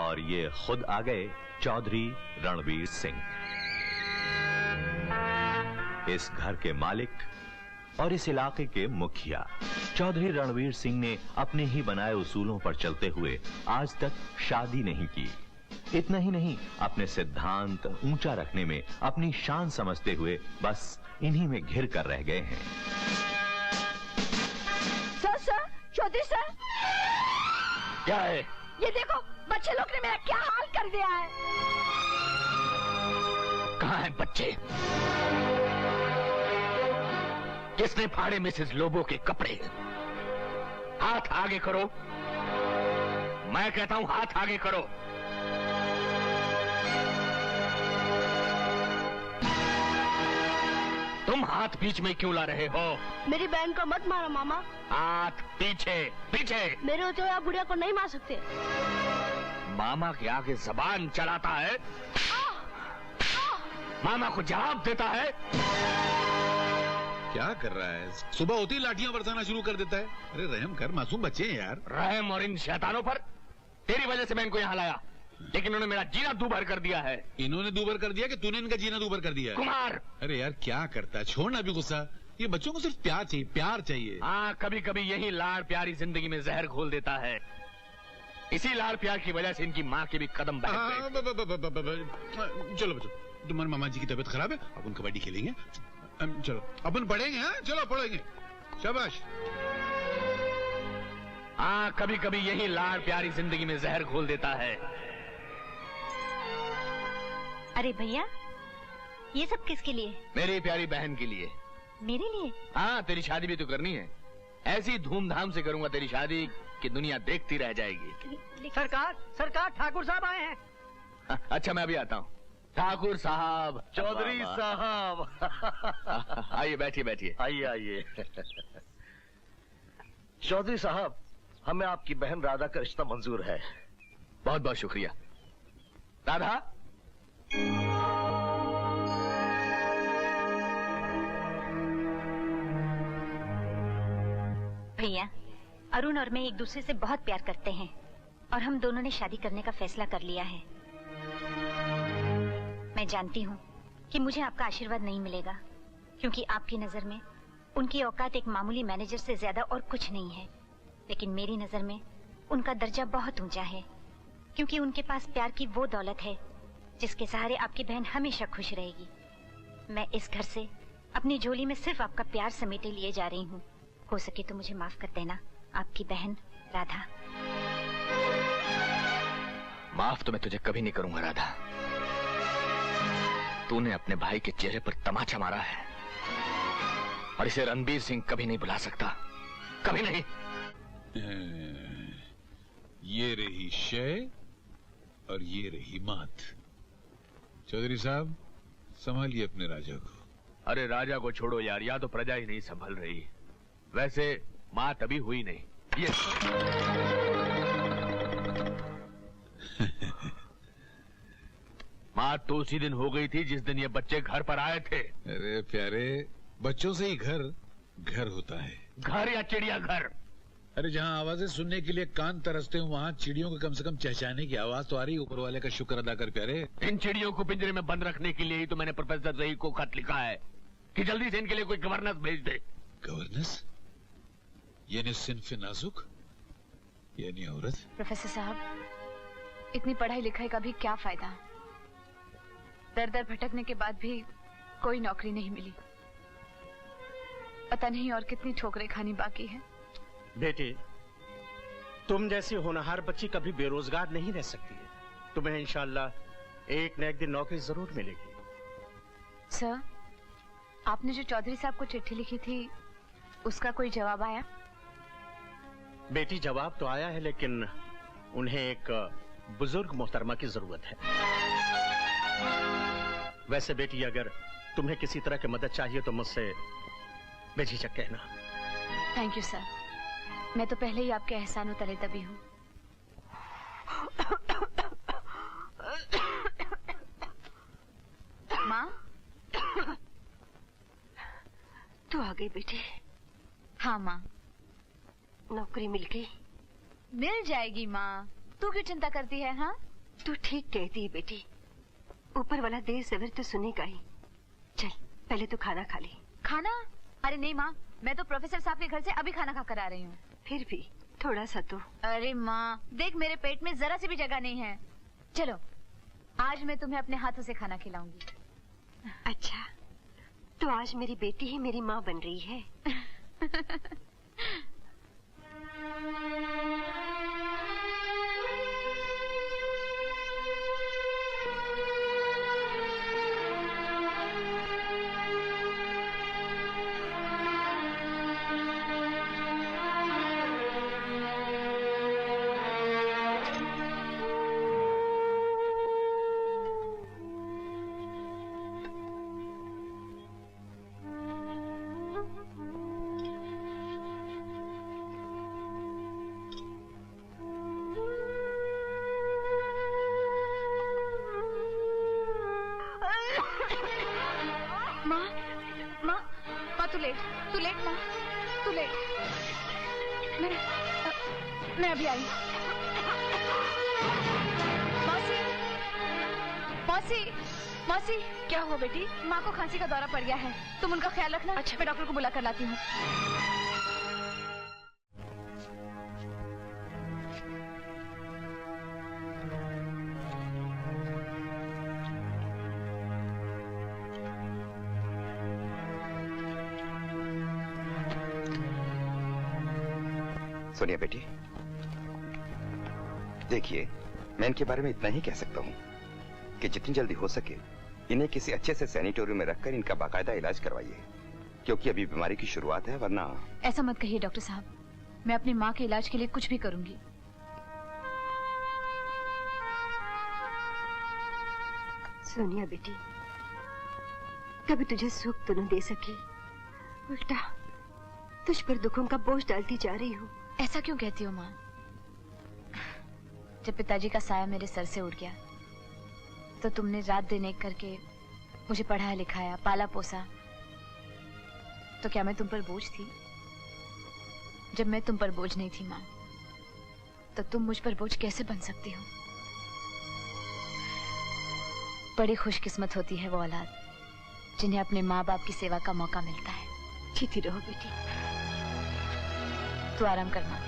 और ये खुद आ गए चौधरी रणवीर सिंह, इस घर के मालिक और इस इलाके के मुखिया। चौधरी रणवीर सिंह ने अपने ही बनाए उसूलों पर चलते हुए आज तक शादी नहीं की। इतना ही नहीं, अपने सिद्धांत ऊंचा रखने में अपनी शान समझते हुए बस इन्हीं में घिर कर रह गए हैं। सर, चौधरी सर, क्या है? ये देखो, बच्चे लोग ने मेरा क्या हाल कर दिया है। कहाँ हैं बच्चे? किसने फाड़े मिसेस लोबो के कपड़े? हाथ आगे करो, मैं कहता हूं हाथ आगे करो। तुम हाथ बीच में क्यों ला रहे हो? मेरी बहन को मत मारो मामा। हाथ पीछे पीछे। मेरे होते हुए आप बुढ़िया को नहीं मार सकते। मामा के आगे जबान चलाता है, मामा को जवाब देता है। क्या कर रहा है? सुबह होती ही लाठियां बरसाना शुरू कर देता है। अरे रहम कर, मासूम बच्चे हैं यार। रहम और इन शैतानों पर? तेरी वजह से मैं इनको यहाँ लाया, लेकिन उन्होंने मेरा जीना दूभर कर दिया है। इन्होंने दूभर कर दिया कि तूने इनका जीना दूभर कर दिया? कुमार! अरे यार क्या करता है, छोड़ना भी गुस्सा। ये बच्चों को सिर्फ प्यार चाहिए, प्यार चाहिए। हाँ, कभी कभी यही लाड़ प्यारी जिंदगी में जहर घोल देता है। इसी लाड़ प्यार की वजह से इनकी माँ के भी कदम बहक गए। चलो बच्चों, तुम्हारे मामा जी की तबीयत खराब है, अपन कबड्डी खेलेंगे। चलो अपन पढ़ेंगे। हाँ चलो पढ़ेंगे, शाबाश। हाँ, कभी कभी यही लाड़ प्यारी जिंदगी में जहर घोल देता है। अरे भैया, ये सब किसके लिए? मेरी प्यारी बहन के लिए। मेरे लिए? हाँ, तेरी शादी भी तो करनी है। ऐसी धूमधाम से करूंगा तेरी शादी कि दुनिया देखती रह जाएगी। सरकार ठाकुर साहब आए हैं। अच्छा, मैं अभी आता हूँ। ठाकुर साहब, चौधरी साहब, आइए बैठिए बैठिए। आइए। चौधरी साहब, हमें आपकी बहन राधा का रिश्ता मंजूर है। बहुत बहुत शुक्रिया। राधा, भैया, अरुण और मैं एक दूसरे से बहुत प्यार करते हैं और हम दोनों ने शादी करने का फैसला कर लिया है। मैं जानती हूँ कि मुझे आपका आशीर्वाद नहीं मिलेगा, क्योंकि आपकी नजर में उनकी औकात एक मामूली मैनेजर से ज्यादा और कुछ नहीं है। लेकिन मेरी नजर में उनका दर्जा बहुत ऊंचा है, क्योंकि उनके पास प्यार की वो दौलत है जिसके सहारे आपकी बहन हमेशा खुश रहेगी। मैं इस घर से अपनी झोली में सिर्फ आपका प्यार समेटे लिए जा रही हूँ। हो सके तो मुझे माफ कर देना, आपकी बहन राधा। माफ तो मैं तुझे कभी नहीं करूंगा राधा। तूने अपने भाई के चेहरे पर तमाचा मारा है और इसे रणबीर सिंह कभी नहीं भुला सकता, कभी नहीं। ये रही शय और ये रही मात। चौधरी साहब, संभालिए अपने राजा को। अरे राजा को छोड़ो यार, या तो प्रजा ही नहीं संभल रही। वैसे मात अभी हुई नहीं। ये मात तो उसी दिन हो गई थी जिस दिन ये बच्चे घर पर आए थे। अरे प्यारे, बच्चों से ही घर होता है। घर या चिड़ियाघर? अरे जहाँ आवाजें सुनने के लिए कान तरसते हो, वहाँ चिड़ियों को कम से कम चहचहाने की आवाज तो आ रही है। ऊपर वाले का शुक्र अदा कर प्यारे। इन चिड़ियों को पिंजरे में बंद रखने के लिए ही तो मैंने प्रोफेसर रही को खत लिखा है कि जल्दी से इनके लिए कोई गवर्नेंस भेज दे। गवर्नेंस? यानी सिन्फ नाजुक, यानी औरत। प्रोफेसर साहब, इतनी पढ़ाई लिखाई का भी क्या फायदा? दर दर भटकने के बाद भी कोई नौकरी नहीं मिली। पता नहीं और कितनी ठोकरें खानी बाकी है। बेटी, तुम जैसी होनहार बच्ची कभी बेरोजगार नहीं रह सकती है। तुम्हें इंशाल्लाह एक न एक दिन नौकरी जरूर मिलेगी। सर, आपने जो चौधरी साहब को चिट्ठी लिखी थी, उसका कोई जवाब आया? बेटी, जवाब तो आया है, लेकिन उन्हें एक बुजुर्ग मोहतरमा की जरूरत है। वैसे बेटी, अगर तुम्हें किसी तरह की मदद चाहिए तो मुझसे बेझिझक कहना। थैंक यू सर, मैं तो पहले ही आपके एहसान उतरे तभी हूँ। माँ, तू आ गई बेटी? हाँ माँ। नौकरी मिल गई? मिल जाएगी माँ, तू क्यों चिंता करती है? हाँ, तू ठीक कहती है बेटी, ऊपर वाला देर सवेर तो सुनेगा ही। चल पहले तो खाना खा ले। खाना? अरे नहीं माँ, मैं तो प्रोफेसर साहब के घर से अभी खाना खा कर आ रही हूँ। फिर भी थोड़ा सा तो। अरे माँ देख, मेरे पेट में जरा सी भी जगह नहीं है। चलो आज मैं तुम्हें अपने हाथों से खाना खिलाऊंगी। अच्छा, तो आज मेरी बेटी ही मेरी माँ बन रही है। मैं अभी आई। मौसी, मौसी, मौसी, क्या हुआ बेटी? माँ को खांसी का दौरा पड़ गया है, तुम उनका ख्याल रखना। अच्छा, मैं डॉक्टर को बुला कर लाती हूँ। सोनिया बेटी, देखिए मैं इनके बारे में इतना ही कह सकता हूँ कि जितनी जल्दी हो सके इन्हें किसी अच्छे से सैनिटोरियम में रखकर इनका बाकायदा इलाज करवाइए, क्योंकि अभी बीमारी की शुरुआत है, वरना। ऐसा मत कहिए डॉक्टर साहब, मैं अपनी माँ के इलाज के लिए कुछ भी करूंगी। सोनिया बेटी, कभी तुझे सुख तो न दे सकी, उल्टा तुझ पर दुखों का बोझ डालती जा रही हूँ। ऐसा क्यों कहती हो माँ? जब पिताजी का साया मेरे सर से उड़ गया तो तुमने रात दिन एक करके मुझे पढ़ाया लिखाया, पाला पोसा, तो क्या मैं तुम पर बोझ थी? जब मैं तुम पर बोझ नहीं थी माँ, तो तुम मुझ पर बोझ कैसे बन सकती हो? बड़ी खुशकिस्मत होती है वो औलाद जिन्हें अपने माँ बाप की सेवा का मौका मिलता है। जीती रहो बेटी। तू आराम कर माँ।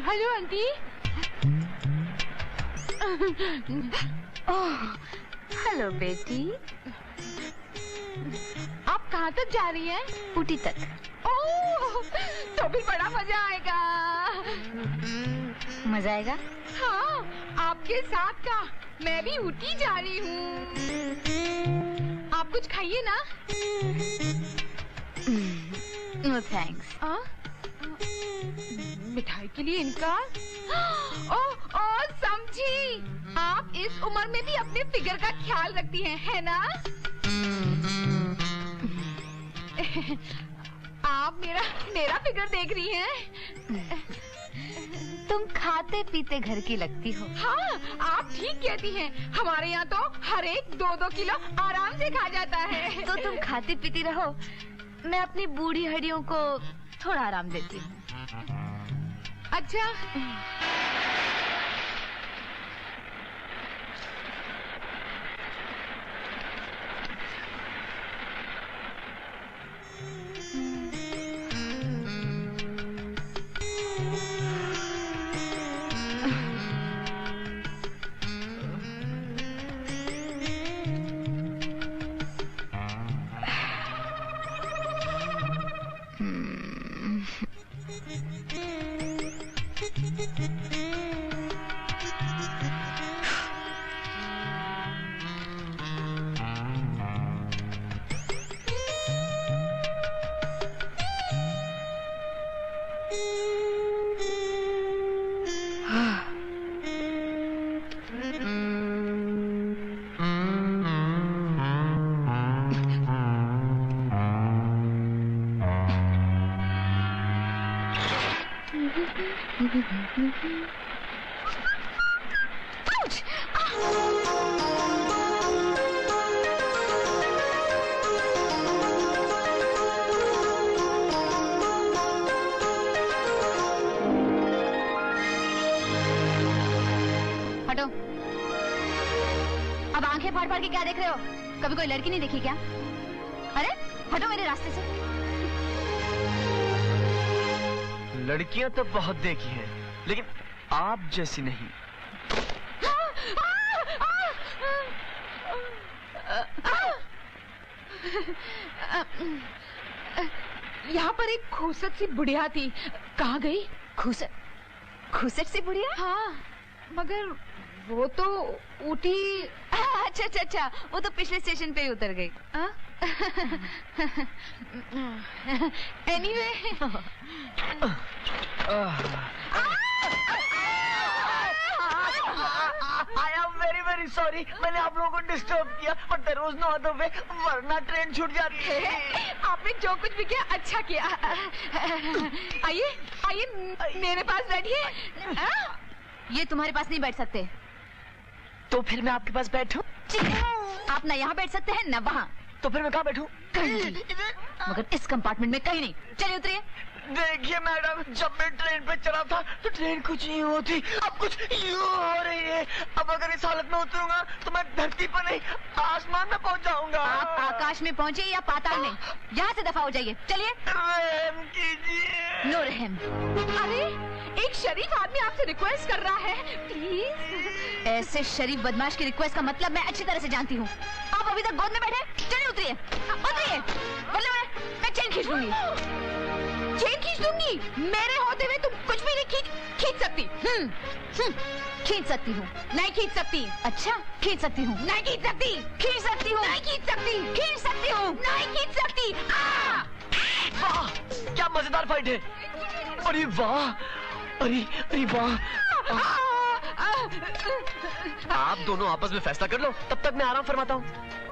Hello aunty. ओह, हेलो बेटी। आप कहाँ तक जा रही हैं? ऊटी तक। ओह, तो भी बड़ा मजा आएगा। मजा आएगा? हाँ, आपके साथ का। मैं भी ऊटी जा रही हूँ। आप कुछ खाइए ना। No thanks. मिठाई के लिए इनका। ओह समझी, आप इस उम्र में भी अपने फिगर का ख्याल रखती हैं, है ना? आप मेरा फिगर देख रही हैं? तुम खाते पीते घर की लगती हो। हाँ, आप ठीक कहती हैं। हमारे यहाँ तो हर एक 2-2 किलो आराम से खा जाता है। तो तुम खाती पीती रहो, मैं अपनी बूढ़ी हड्डियों को थोड़ा आराम देती हूँ। अच्छा। हटो। अब आंखें फाड़ फाड़ के क्या देख रहे हो? कभी कोई लड़की नहीं देखी क्या? अरे हटो मेरे रास्ते से। लड़कियां तो बहुत देखी हैं, लेकिन आप जैसी नहीं। यहाँ पर एक खूसट सी बुढ़िया थी, कहाँ गई? खूसट? खूसट सी बुढ़िया? हाँ, मगर वो तो उठी। अच्छा अच्छा अच्छा, वो तो पिछले स्टेशन पे ही उतर गई। Anyway. I am very very sorry, मैंने आप लोगों को डिस्टर्ब किया, but there was no other way, वरना ट्रेन छूट जाती है। आपने जो कुछ भी किया अच्छा किया। आइए आइए मेरे पास बैठिए। ये तुम्हारे पास नहीं बैठ सकते। तो फिर मैं आपके पास बैठूं? आप ना यहाँ बैठ सकते हैं ना वहाँ। तो फिर मैं कहाँ बैठूं? मगर इस कंपार्टमेंट में कहीं नहीं। चलिए उतरिए। देखिए मैडम, जब मैं ट्रेन पे चढ़ा था तो ट्रेन कुछ यूं होती, अब कुछ यूं हो रही है। अब अगर इस हालत में उतरूंगा तो मैं धरती पर नहीं आसमान में पहुंच जाऊंगा। आप आकाश में पहुंचे या पाताल में, यहाँ से दफा हो जाइए। चलिए। रहम कीजिए। नो रहम। अरे एक शरीफ आदमी आपसे रिक्वेस्ट कर रहा है, प्लीज। ऐसे शरीफ बदमाश की रिक्वेस्ट का मतलब मैं अच्छी तरह से जानती हूँ। आप अभी तक गोद में बैठे। चलिए उतरिए उतरिए, वरना मैं चेन खींच लूंगी। चेन खींच दूंगी? मेरे होते हुए तुम कुछ भी नहीं खींच सकती। खींच सकती हूँ। नहीं खींच सकती। अच्छा, खींच सकती हूँ। नहीं खींच सकती। खींच सकती हूँ। नहीं खींच सकती। खींच सकती हूँ। नहीं खींच सकती। वाह, क्या मजेदार फाइट है। अरे वाह, अरे अरे वाह। आप दोनों आपस में फैसला कर लो, तब तक मैं आराम फरमाता हूँ।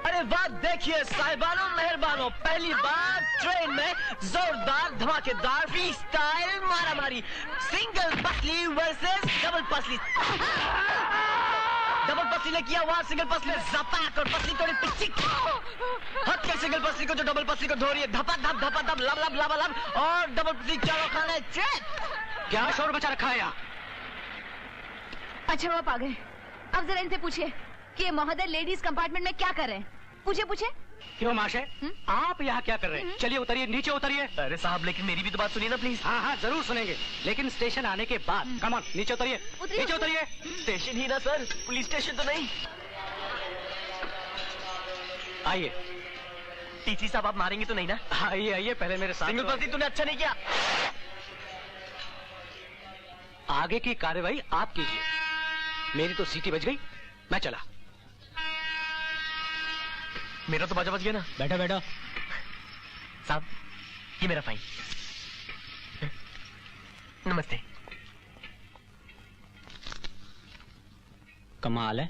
अरे वाह, देखिए साहिबानों मेहरबानों, पहली बार ट्रेन में जोरदार धमाकेदार फ्री स्टाइल मारामारी, सिंगल पसली वर्सेस डबल पसली। डबल पसली ने किया वार सिंगल पसली में जपाक और पसली थोड़ी पिच्ची हक के सिंगल पसली को जो डबल पसली को धो रही है, धपा धप लब लब लबा लब, और डबल पसली चारों खाने चेक। क्या शोर मचा रखा है यहाँ? अच्छा वो आप आ गए। अब जरा इनसे पूछिए कि ये महोदय लेडीज कंपार्टमेंट में क्या कर रहे हैं। पूछिए पूछिए। क्यों माशे, आप यहाँ क्या कर रहे हैं? चलिए उतरिए, नीचे उतरिए। अरे साहब, लेकिन मेरी भी तो बात सुनिए ना प्लीज। हाँ हाँ जरूर सुनेंगे, लेकिन स्टेशन आने के बाद। कम ऑन, नीचे उतरिए। नीचे उतरिए। स्टेशन ही ना सर, पुलिस स्टेशन तो नहीं। आइए। टीसी साहब, आप मारेंगे तो नहीं ना? आइए आइए, पहले मेरे साथ। सिंगल पसली तूने अच्छा नहीं किया। आगे की कार्रवाई आप कीजिए। मेरी तो सीटी बज गई, मैं चला। मेरा तो बाजा बज गया ना। बैठा बैठा। साहब, ये मेरा फाइन। नमस्ते। कमाल है।